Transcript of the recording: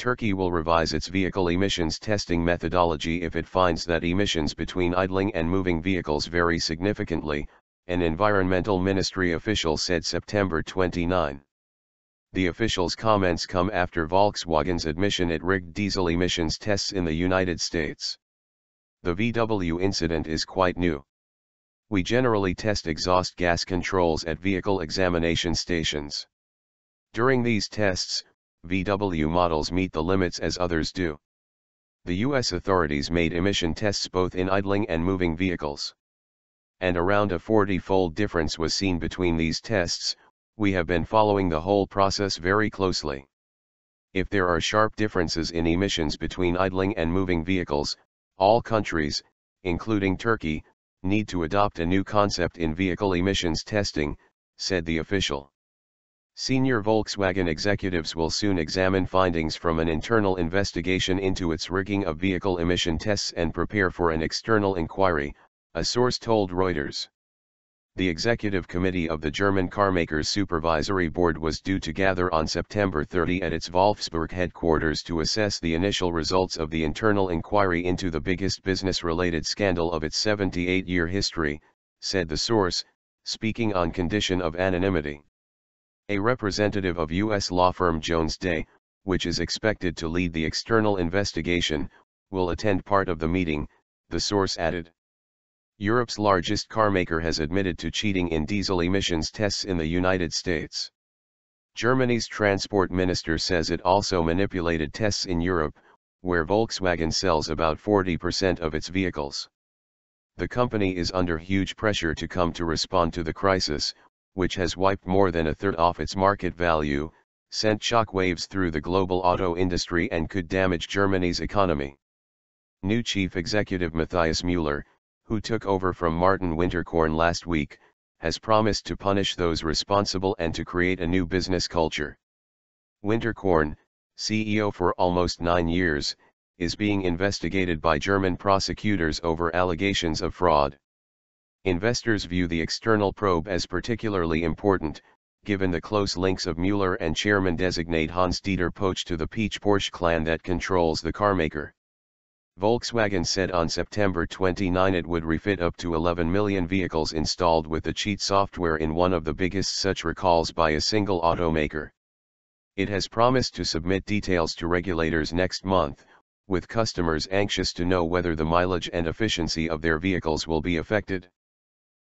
Turkey will revise its vehicle emissions testing methodology if it finds that emissions between idling and moving vehicles vary significantly, an environmental ministry official said September 29. The official's comments come after Volkswagen's admission it rigged diesel emissions tests in the United States. The VW incident is quite new. We generally test exhaust gas controls at vehicle examination stations. During these tests, VW models meet the limits as others do. The US authorities made emission tests both in idling and moving vehicles. And around a 40-fold difference was seen between these tests. We have been following the whole process very closely. If there are sharp differences in emissions between idling and moving vehicles, all countries, including Turkey, need to adopt a new concept in vehicle emissions testing, said the official. Senior Volkswagen executives will soon examine findings from an internal investigation into its rigging of vehicle emission tests and prepare for an external inquiry, a source told Reuters. The executive committee of the German carmaker's supervisory board was due to gather on September 30 at its Wolfsburg headquarters to assess the initial results of the internal inquiry into the biggest business-related scandal of its 78-year history, said the source, speaking on condition of anonymity. A representative of U.S. law firm Jones Day, which is expected to lead the external investigation, will attend part of the meeting, the source added. Europe's largest carmaker has admitted to cheating in diesel emissions tests in the United States. Germany's transport minister says it also manipulated tests in Europe, where Volkswagen sells about 40% of its vehicles. The company is under huge pressure to come to respond to the crisis, which has wiped more than a third off its market value, sent shockwaves through the global auto industry and could damage Germany's economy. New chief executive Matthias Müller, who took over from Martin Winterkorn last week, has promised to punish those responsible and to create a new business culture. Winterkorn, CEO for almost 9 years, is being investigated by German prosecutors over allegations of fraud. Investors view the external probe as particularly important, given the close links of Müller and chairman-designate Hans-Dieter Poch to the Peach Porsche clan that controls the carmaker. Volkswagen said on September 29 it would refit up to 11 million vehicles installed with the cheat software in one of the biggest such recalls by a single automaker. It has promised to submit details to regulators next month, with customers anxious to know whether the mileage and efficiency of their vehicles will be affected.